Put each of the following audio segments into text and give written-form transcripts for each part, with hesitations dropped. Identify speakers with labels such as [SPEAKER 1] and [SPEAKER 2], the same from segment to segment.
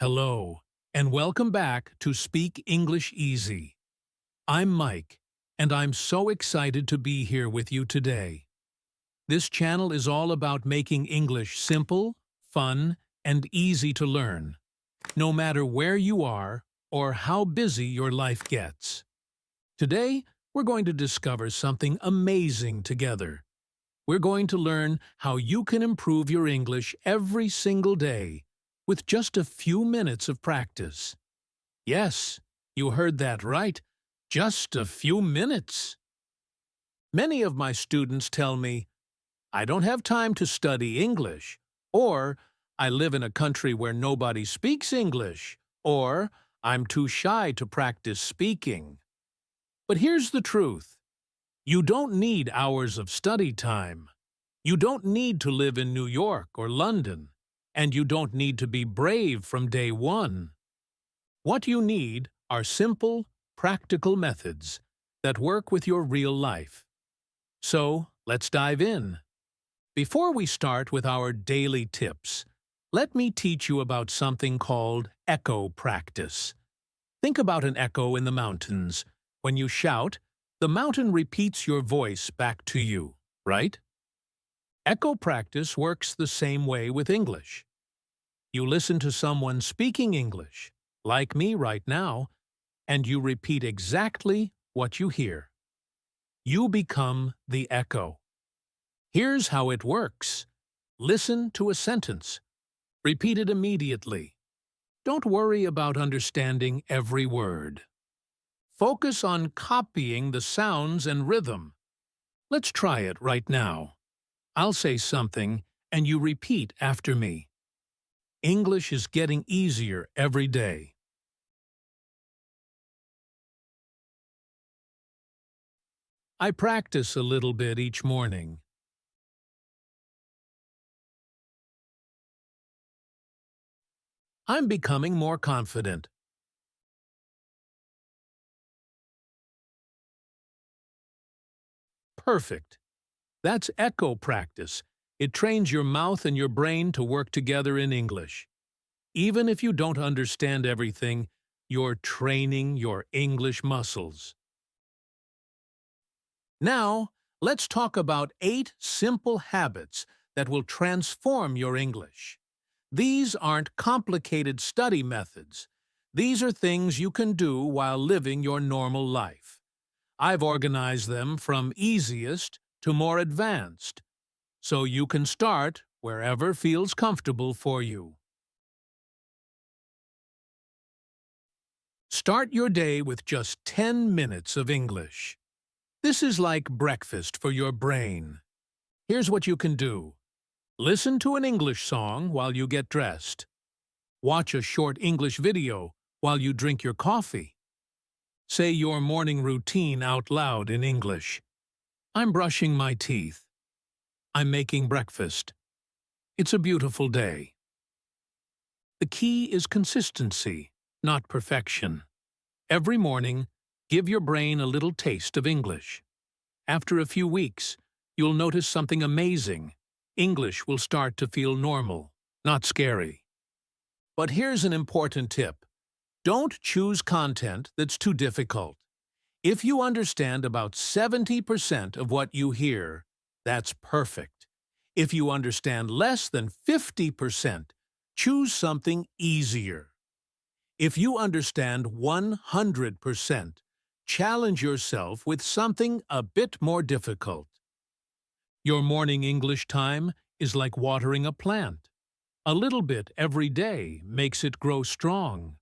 [SPEAKER 1] Hello, and welcome back to Speak English Easy. I'm Mike, and I'm so excited to be here with you today. This channel is all about making English simple, fun, and easy to learn, no matter where you are or how busy your life gets. Today, we're going to discover something amazing together. We're going to learn how you can improve your English every single day with just a few minutes of practice. Yes, you heard that right. Just a few minutes. Many of my students tell me, I don't have time to study English, or I live in a country where nobody speaks English, or I'm too shy to practice speaking. But here's the truth. You don't need hours of study time. You don't need to live in New York or London. And you don't need to be brave from day one. What you need are simple, practical methods that work with your real life. So, let's dive in. Before we start with our daily tips, let me teach you about something called echo practice. Think about an echo in the mountains. When you shout, the mountain repeats your voice back to you, right? Echo practice works the same way with English. You listen to someone speaking English, like me right now, and you repeat exactly what you hear. You become the echo. Here's how it works. Listen to a sentence. Repeat it immediately. Don't worry about understanding every word. Focus on copying the sounds and rhythm. Let's try it right now. I'll say something, and you repeat after me. English is getting easier every day. I practice a little bit each morning. I'm becoming more confident. Perfect. That's echo practice. It trains your mouth and your brain to work together in English. Even if you don't understand everything, you're training your English muscles. Now, let's talk about 8 simple habits that will transform your English. These aren't complicated study methods. These are things you can do while living your normal life. I've organized them from easiest to more advanced, so you can start wherever feels comfortable for you. Start your day with just 10 minutes of English. This is like breakfast for your brain. Here's what you can do. Listen to an English song while you get dressed. Watch a short English video while you drink your coffee. Say your morning routine out loud in English. I'm brushing my teeth. I'm making breakfast. It's a beautiful day. The key is consistency, not perfection. Every morning, give your brain a little taste of English. After a few weeks, you'll notice something amazing. English will start to feel normal, not scary. But here's an important tip. Don't choose content that's too difficult. If you understand about 70% of what you hear, that's perfect. If you understand less than 50%, choose something easier. If you understand 100%, challenge yourself with something a bit more difficult. Your morning English time is like watering a plant. A little bit every day makes it grow strong,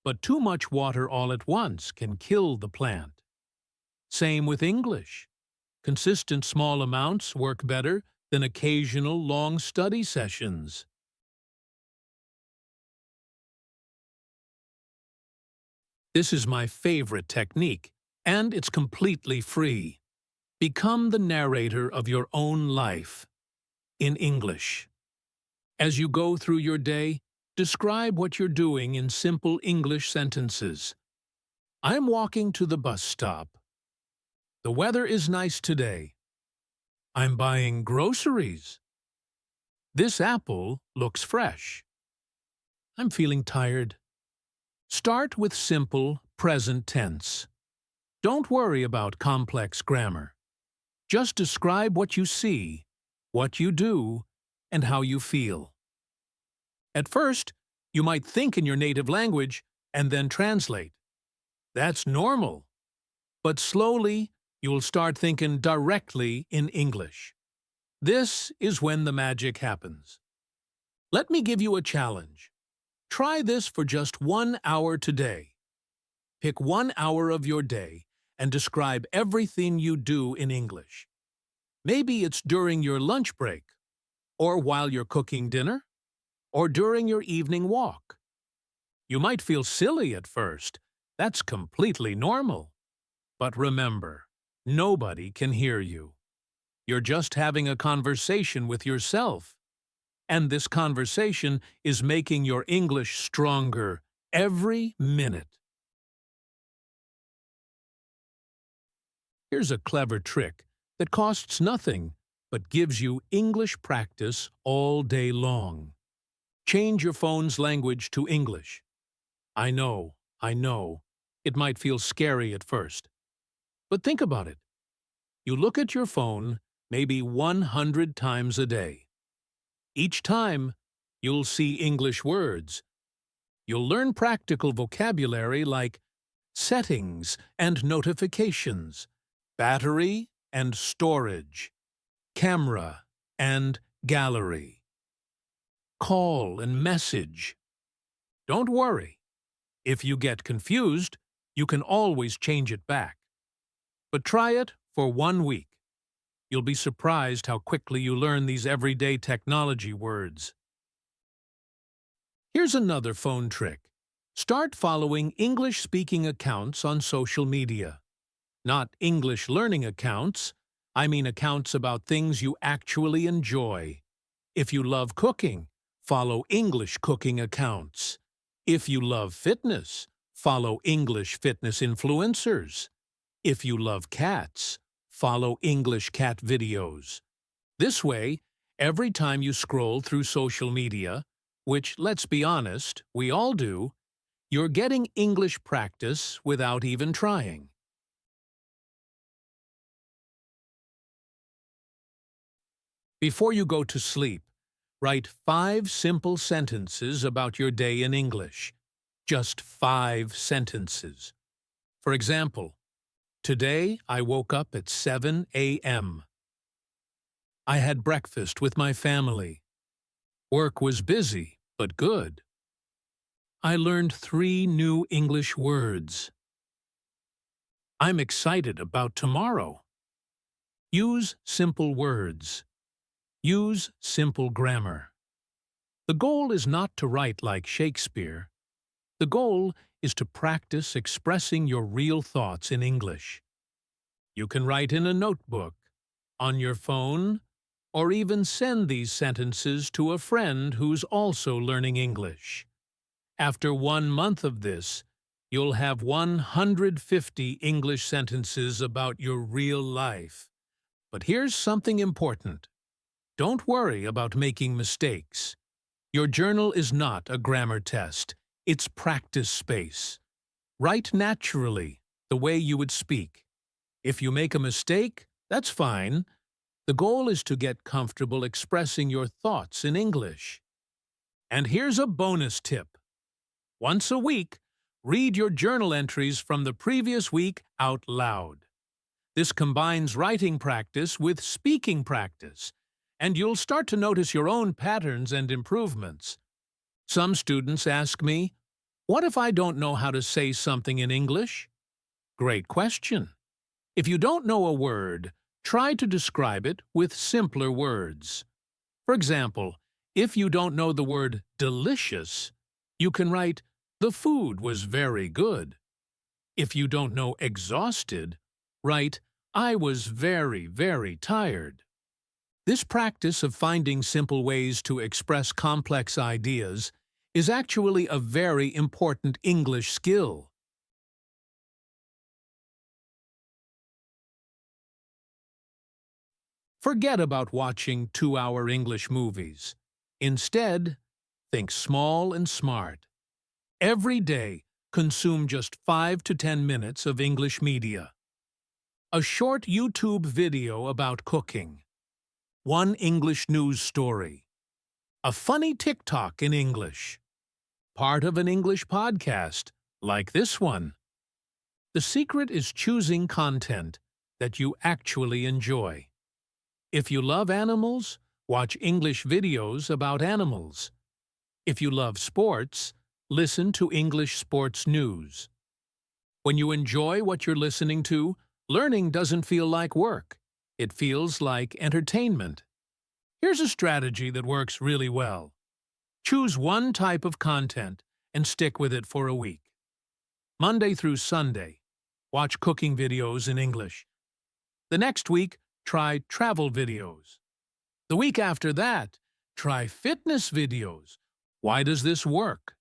[SPEAKER 1] but too much water all at once can kill the plant. Same with English. Consistent small amounts work better than occasional long study sessions. This is my favorite technique, and it's completely free. Become the narrator of your own life in English. As you go through your day, describe what you're doing in simple English sentences. I'm walking to the bus stop. The weather is nice today. I'm buying groceries. This apple looks fresh. I'm feeling tired. Start with simple present tense. Don't worry about complex grammar. Just describe what you see, what you do, and how you feel. At first, you might think in your native language and then translate. That's normal. But slowly, you'll start thinking directly in English. This is when the magic happens. Let me give you a challenge. Try this for just 1 hour today. Pick 1 hour of your day and describe everything you do in English. Maybe it's during your lunch break, or while you're cooking dinner, or during your evening walk. You might feel silly at first. That's completely normal. But remember, nobody can hear you. You're just having a conversation with yourself. And this conversation is making your English stronger every minute. Here's a clever trick that costs nothing but gives you English practice all day long. Change your phone's language to English. I know, it might feel scary at first. But think about it. You look at your phone maybe 100 times a day. Each time, you'll see English words. You'll learn practical vocabulary like settings and notifications, battery and storage, camera and gallery, call and message. Don't worry. If you get confused, you can always change it back. But try it for 1 week. You'll be surprised how quickly you learn these everyday technology words. Here's another phone trick. Start following English-speaking accounts on social media. Not English learning accounts. I mean accounts about things you actually enjoy. If you love cooking, follow English cooking accounts. If you love fitness, follow English fitness influencers. If you love cats, follow English cat videos. This way, every time you scroll through social media, which, let's be honest, we all do, you're getting English practice without even trying. Before you go to sleep, write 5 simple sentences about your day in English. Just 5 sentences. For example, today I woke up at 7 a.m. I had breakfast with my family. Work was busy, but good. I learned 3 new English words. I'm excited about tomorrow. Use simple words. Use simple grammar. The goal is not to write like Shakespeare. The goal is to practice expressing your real thoughts in English. You can write in a notebook, on your phone, or even send these sentences to a friend who's also learning English. After 1 month of this, you'll have 150 English sentences about your real life. But here's something important. Don't worry about making mistakes. Your journal is not a grammar test. It's practice space. Write naturally, the way you would speak. If you make a mistake, that's fine. The goal is to get comfortable expressing your thoughts in English. And here's a bonus tip. Once a week, read your journal entries from the previous week out loud. This combines writing practice with speaking practice, and you'll start to notice your own patterns and improvements. Some students ask me, what if I don't know how to say something in English? Great question. If you don't know a word, try to describe it with simpler words. For example, if you don't know the word delicious, you can write, the food was very good. If you don't know exhausted, write, I was very, very tired. This practice of finding simple ways to express complex ideas is actually a very important English skill. Forget about watching 2-hour English movies. Instead, Think small and smart. Every day, consume just 5 to 10 minutes of English media. A short YouTube video about cooking. One English news story. A funny TikTok in English. Part of an English podcast, like this one. The secret is choosing content that you actually enjoy. If you love animals, watch English videos about animals. If you love sports, listen to English sports news. When you enjoy what you're listening to, learning doesn't feel like work. It feels like entertainment. Here's a strategy that works really well. Choose one type of content and stick with it for a week. Monday through Sunday, watch cooking videos in English. The next week, try travel videos. The week after that, try fitness videos. Why does this work?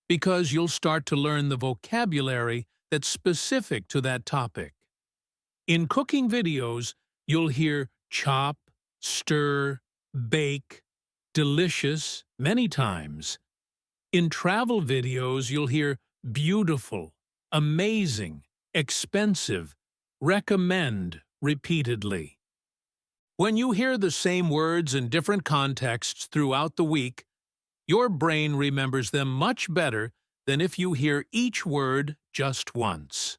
[SPEAKER 1] Because you'll start to learn the vocabulary that's specific to that topic. In cooking videos, you'll hear chop, stir, bake, delicious many times. In travel videos, you'll hear beautiful, amazing, expensive, recommend repeatedly. When you hear the same words in different contexts throughout the week, your brain remembers them much better than if you hear each word just once.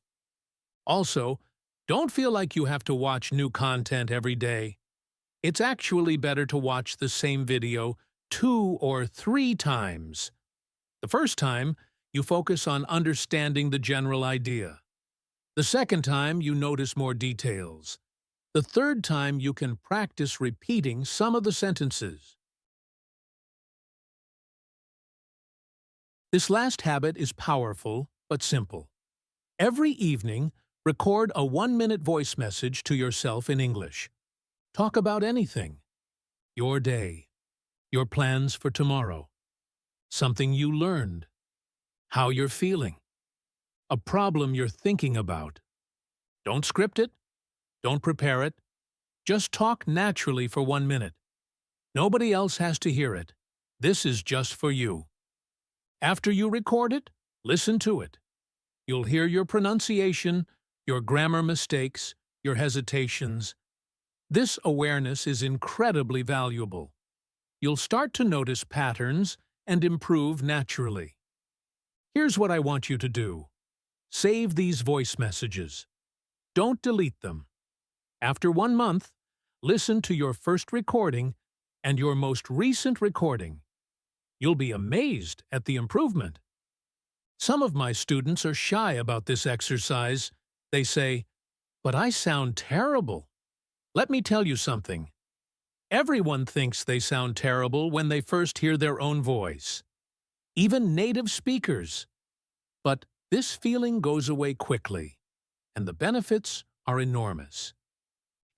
[SPEAKER 1] Also, don't feel like you have to watch new content every day. It's actually better to watch the same video 2 or 3 times. The first time, you focus on understanding the general idea. The second time, you notice more details. The third time, you can practice repeating some of the sentences. This last habit is powerful but simple. Every evening, record a 1-minute voice message to yourself in English. Talk about anything. Your day. Your plans for tomorrow. Something you learned. How you're feeling. A problem you're thinking about. Don't script it. Don't prepare it. Just talk naturally for 1 minute. Nobody else has to hear it. This is just for you. After you record it, listen to it. You'll hear your pronunciation, your grammar mistakes, your hesitations. This awareness is incredibly valuable. You'll start to notice patterns and improve naturally. Here's what I want you to do. Save these voice messages. Don't delete them. After 1 month, listen to your first recording and your most recent recording. You'll be amazed at the improvement. Some of my students are shy about this exercise. They say, "But I sound terrible." Let me tell you something. Everyone thinks they sound terrible when they first hear their own voice. Even native speakers. But this feeling goes away quickly, and the benefits are enormous.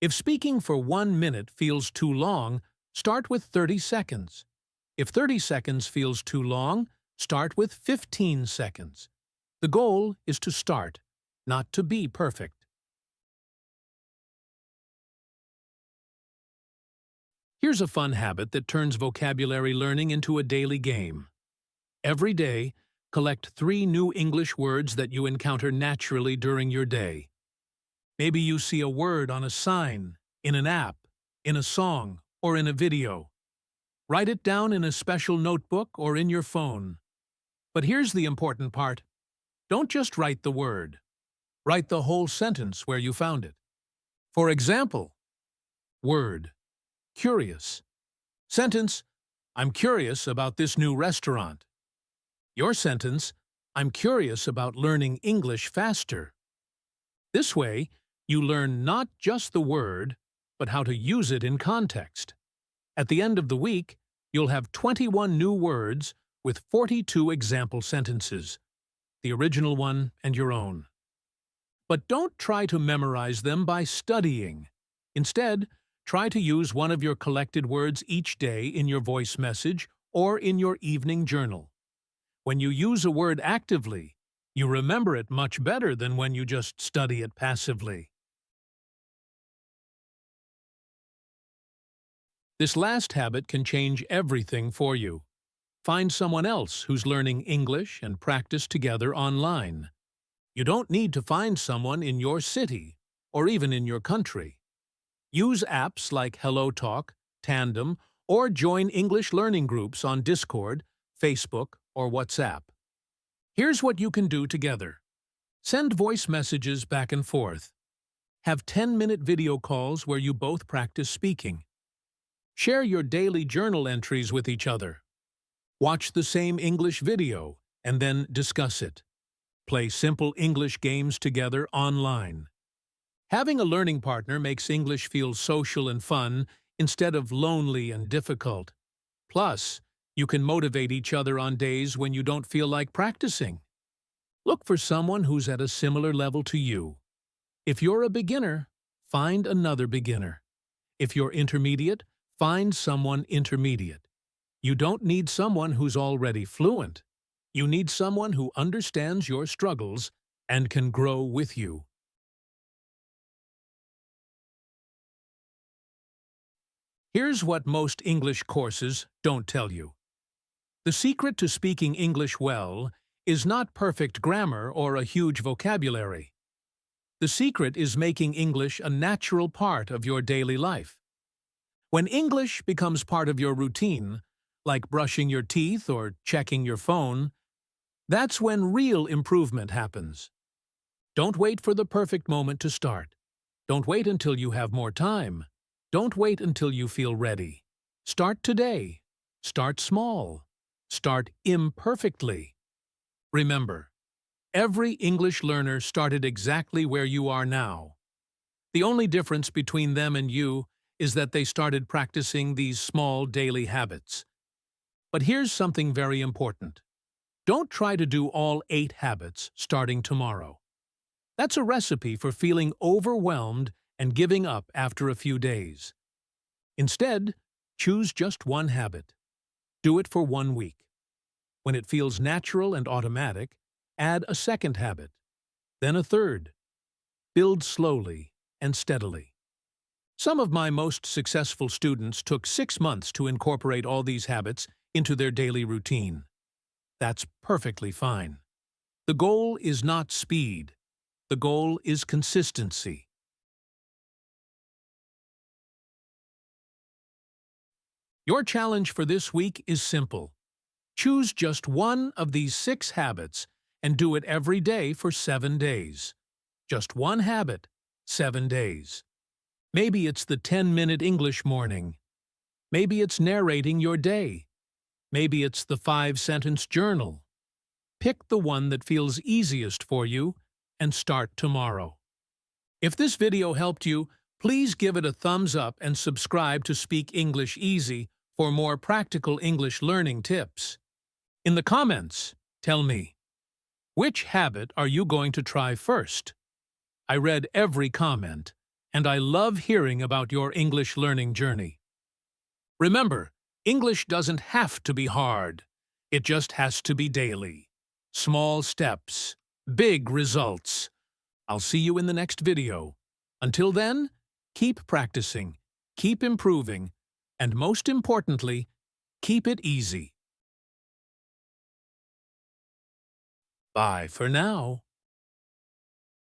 [SPEAKER 1] If speaking for 1 minute feels too long, start with 30 seconds. If 30 seconds feels too long, start with 15 seconds. The goal is to start, not to be perfect. Here's a fun habit that turns vocabulary learning into a daily game. Every day, collect 3 new English words that you encounter naturally during your day. Maybe you see a word on a sign, in an app, in a song, or in a video. Write it down in a special notebook or in your phone. But here's the important part. Don't just write the word. Write the whole sentence where you found it. For example, word, curious. Sentence, I'm curious about this new restaurant. Your sentence, I'm curious about learning English faster. This way, you learn not just the word, but how to use it in context. At the end of the week, you'll have 21 new words with 42 example sentences, the original one and your own. But don't try to memorize them by studying. Instead, try to use one of your collected words each day in your voice message or in your evening journal. When you use a word actively, you remember it much better than when you just study it passively. This last habit can change everything for you. Find someone else who's learning English and practice together online. You don't need to find someone in your city or even in your country. Use apps like HelloTalk, Tandem, or join English learning groups on Discord, Facebook, or WhatsApp. Here's what you can do together. Send voice messages back and forth. Have 10-minute video calls where you both practice speaking. Share your daily journal entries with each other. Watch the same English video and then discuss it. Play simple English games together online. Having a learning partner makes English feel social and fun instead of lonely and difficult. Plus, you can motivate each other on days when you don't feel like practicing. Look for someone who's at a similar level to you. If you're a beginner, find another beginner. If you're intermediate, find someone intermediate. You don't need someone who's already fluent. You need someone who understands your struggles and can grow with you. Here's what most English courses don't tell you. The secret to speaking English well is not perfect grammar or a huge vocabulary. The secret is making English a natural part of your daily life. When English becomes part of your routine, like brushing your teeth or checking your phone, that's when real improvement happens. Don't wait for the perfect moment to start. Don't wait until you have more time. Don't wait until you feel ready. Start today. Start small. Start imperfectly. Remember, every English learner started exactly where you are now. The only difference between them and you is that they started practicing these small daily habits. But here's something very important. Don't try to do all 8 habits starting tomorrow. That's a recipe for feeling overwhelmed and giving up after a few days. Instead, choose just one habit. Do it for 1 week. When it feels natural and automatic, add a second habit, then a third. Build slowly and steadily. Some of my most successful students took 6 months to incorporate all these habits into their daily routine. That's perfectly fine. The goal is not speed. The goal is consistency. Your challenge for this week is simple. Choose just one of these 6 habits and do it every day for 7 days. Just one habit, 7 days. Maybe it's the 10-minute English morning. Maybe it's narrating your day. Maybe it's the 5-sentence journal. Pick the one that feels easiest for you and start tomorrow. If this video helped you, please give it a thumbs up and subscribe to Speak English Easy for more practical English learning tips. In the comments, tell me, which habit are you going to try first? I read every comment, and I love hearing about your English learning journey. Remember, English doesn't have to be hard. It just has to be daily. Small steps, big results. I'll see you in the next video. Until then, keep practicing, keep improving, and most importantly, keep it easy. Bye for now.